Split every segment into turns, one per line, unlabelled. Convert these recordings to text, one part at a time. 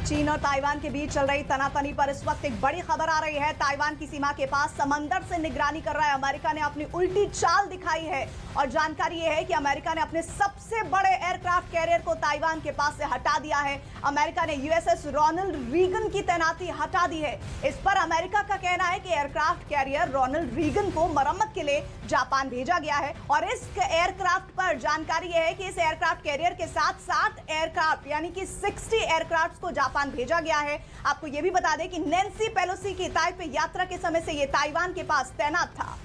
चीन और ताइवान के बीच चल रही तनातनी पर इस वक्त एक बड़ी खबर आ रही है। ताइवान की सीमा के पास समंदर से निगरानी कर रहा है अमेरिका ने अपनी उल्टी चाल दिखाई है और जानकारी यह है कि अमेरिका ने अपने सबसे बड़े एयरक्राफ्ट कैरियर को ताइवान के पास से हटा दिया है। अमेरिका ने यूएसएस रोनाल्ड रीगन की तैनाती हटा दी है। इस पर अमेरिका का कहना है कि एयरक्राफ्ट कैरियर रोनाल्ड रीगन को मरम्मत के लिए जापान भेजा गया है और इस एयरक्राफ्ट पर जानकारी यह है कि इस एयरक्राफ्ट कैरियर के साथ 7 एयरक्राफ्ट यानी कि 60 एयरक्राफ्ट को जापान भेजा गया है। आपको यह भी बता दें कि नैन्सी पेलोसी की ताइपे यात्रा के समय से यह ताइवान के पास तैनात था।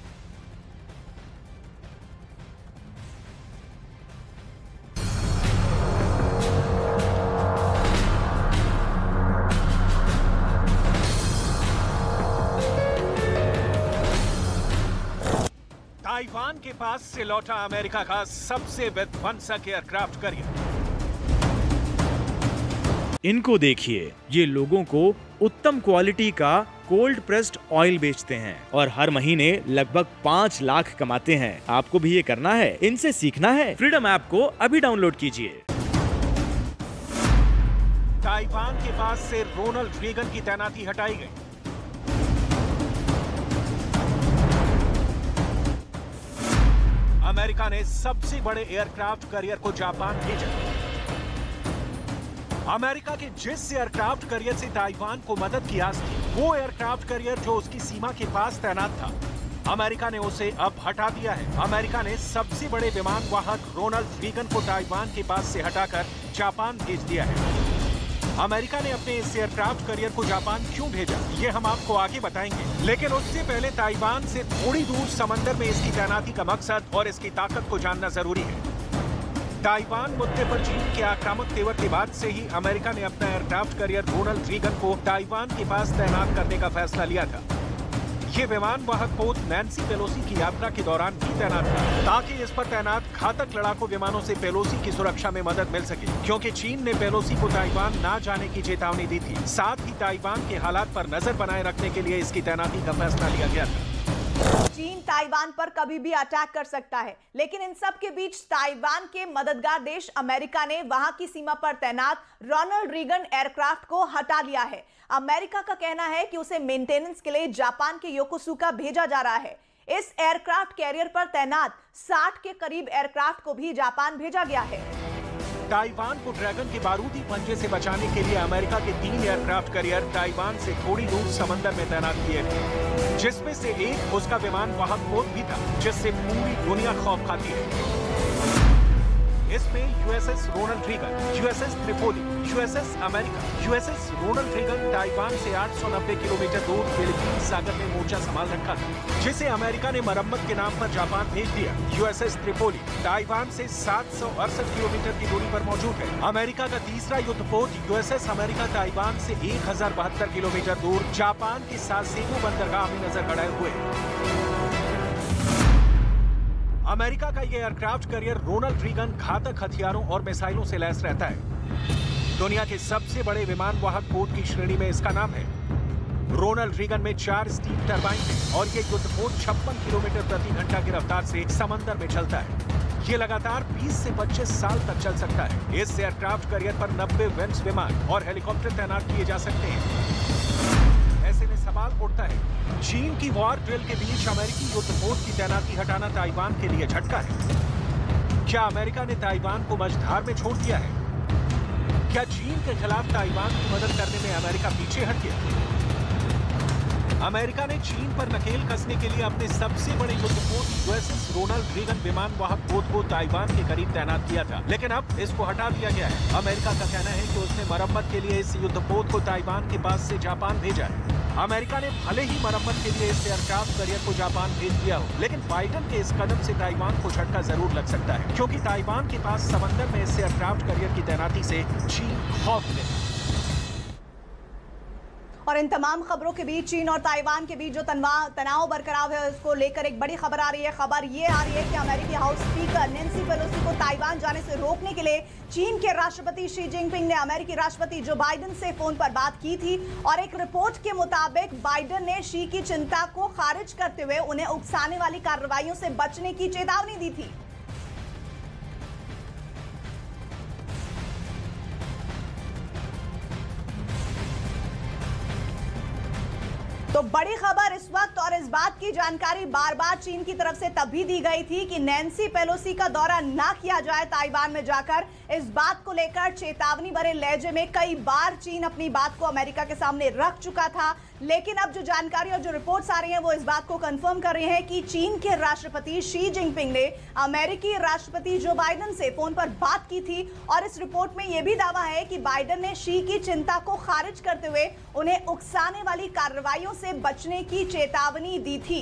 ताइवान के पास से लौटा अमेरिका का सबसे विध्वंसक एयरक्राफ्ट कैरियर।
इनको देखिए, ये लोगों को उत्तम क्वालिटी का कोल्ड प्रेस्ड ऑयल बेचते हैं और हर महीने लगभग 5 लाख कमाते हैं। आपको भी ये करना है, इनसे सीखना है। फ्रीडम ऐप को अभी डाउनलोड कीजिए।
ताइवान के पास से रोनाल्ड रीगन की तैनाती हटाई गई। अमेरिका ने सबसे बड़े एयरक्राफ्ट कैरियर को जापान भेजा। अमेरिका के जिस एयरक्राफ्ट कैरियर से ताइवान को मदद की आस थी, वो एयरक्राफ्ट कैरियर जो उसकी सीमा के पास तैनात था, अमेरिका ने उसे अब हटा दिया है। अमेरिका ने सबसे बड़े विमान वाहक रोनाल्ड रीगन को ताइवान के पास से हटाकर जापान भेज दिया है। अमेरिका ने अपने इस एयरक्राफ्ट कैरियर को जापान क्यों भेजा, ये हम आपको आगे बताएंगे, लेकिन उससे पहले ताइवान से थोड़ी दूर समंदर में इसकी तैनाती का मकसद और इसकी ताकत को जानना जरूरी है। ताइवान मुद्दे पर चीन के आक्रामक तेवर के बाद से ही अमेरिका ने अपना एयरक्राफ्ट कैरियर रोनाल्ड रीगन को ताइवान के पास तैनात करने का फैसला लिया था। ये विमान वाहक पोत नैन्सी पेलोसी की यात्रा के दौरान भी तैनात था, ताकि इस पर तैनात घातक लड़ाकू विमानों से पेलोसी की सुरक्षा में मदद मिल सके, क्योंकि चीन ने पेलोसी को ताइवान ना जाने की चेतावनी दी थी। साथ ही ताइवान के हालात पर नजर बनाए रखने के लिए इसकी तैनाती का फैसला लिया गया था।
चीन ताइवान पर कभी भी अटैक कर सकता है, लेकिन इन सब के बीच ताइवान के मददगार देश अमेरिका ने वहां की सीमा पर तैनात रोनाल्ड रीगन एयरक्राफ्ट को हटा लिया है। अमेरिका का कहना है कि उसे मेंटेनेंस के लिए जापान के योकोसुका भेजा जा रहा है। इस एयरक्राफ्ट कैरियर पर तैनात 60 के करीब एयरक्राफ्ट को भी जापान भेजा गया है।
ताइवान को ड्रैगन के बारूदी पंजे से बचाने के लिए अमेरिका के 3 एयरक्राफ्ट कैरियर ताइवान से थोड़ी दूर समंदर में तैनात किए गए, जिसमें से एक उसका विमान वाहक पोत भी था, जिससे पूरी दुनिया खौफ खाती है। इसमें USS Ronald Reagan, USS Tripoli, USS America, USS Ronald Reagan Taiwan से 890 किलोमीटर दूर फिलीपीन सागर में मोर्चा संभाल रखा था, जिसे अमेरिका ने मरम्मत के नाम पर जापान भेज दिया। यूएसएस त्रिपोली ताइवान से 768 किलोमीटर की दूरी पर मौजूद है। अमेरिका का तीसरा युद्धपोत यूएसएस अमेरिका ताइवान से 1072 किलोमीटर दूर जापान के सासेबो बंदरगाह में नजर गड़ाए हुए। अमेरिका का यह एयरक्राफ्ट कैरियर रोनाल्ड रीगन घातक हथियारों और मिसाइलों से लैस रहता है। दुनिया के सबसे बड़े विमान वाहक पोत की श्रेणी में इसका नाम है। रोनाल्ड रीगन में 4 स्टीम टरबाइन है और यह युद्धपोत 56 किलोमीटर प्रति घंटा की रफ्तार से समंदर में चलता है। ये लगातार 20 से 25 साल तक चल सकता है। इस एयरक्राफ्ट कैरियर पर 90 वेंस विमान और हेलीकॉप्टर तैनात किए जा सकते हैं। ऐसे में सवाल उठता है, चीन की वॉर ड्रिल के बीच अमेरिकी युद्धपोत की तैनाती हटाना ताइवान के लिए झटका है। क्या अमेरिका ने ताइवान को मझधार में छोड़ दिया है? क्या चीन के खिलाफ ताइवान की मदद करने में अमेरिका पीछे हट गया? अमेरिका ने चीन पर नकेल कसने के लिए अपने सबसे बड़े युद्धपोत यूएसएस रोनाल्ड रीगन विमान वाहक पोत को ताइवान के करीब तैनात किया था, लेकिन अब इसको हटा दिया गया है। अमेरिका का कहना है कि उसने मरम्मत के लिए इस युद्धपोत को ताइवान के पास से जापान भेजा है। अमेरिका ने भले ही मरम्मत के लिए इस एयरक्राफ्ट कैरियर को जापान भेज दिया हो, लेकिन बाइडन के इस कदम से ताइवान को झटका जरूर लग सकता है, क्योंकि ताइवान के पास समंदर में इस एयरक्राफ्ट कैरियर की तैनाती से चीन खौफ में।
और इन तमाम खबरों के बीच चीन और ताइवान के बीच जो तनाव बरकरार है, उसको लेकर एक बड़ी खबर आ रही है। खबर ये आ रही है कि अमेरिकी हाउस स्पीकर नैन्सी पेलोसी को ताइवान जाने से रोकने के लिए चीन के राष्ट्रपति शी जिनपिंग ने अमेरिकी राष्ट्रपति जो बाइडेन से फोन पर बात की थी और एक रिपोर्ट के मुताबिक बाइडेन ने शी की चिंता को खारिज करते हुए उन्हें उकसाने वाली कार्रवाइयों से बचने की चेतावनी दी थी। तो बड़ी खबर इस वक्त और इस बात की जानकारी बार बार चीन की तरफ से तब भी दी गई थी कि नैन्सी पेलोसी का दौरा ना किया जाए ताइवान में जाकर। इस बात को लेकर चेतावनी भरे लहजे में कई बार चीन अपनी बात को अमेरिका के सामने रख चुका था, लेकिन अब जो जानकारी और जो रिपोर्ट्स आ रही हैं वो इस बात को कंफर्म कर रही हैं कि चीन के राष्ट्रपति शी जिनपिंग ने अमेरिकी राष्ट्रपति जो बाइडेन से फोन पर बात की थी और इस रिपोर्ट में यह भी दावा है कि बाइडेन ने शी की चिंता को खारिज करते हुए उन्हें उकसाने वाली कार्रवाइयों से बचने की चेतावनी दी थी।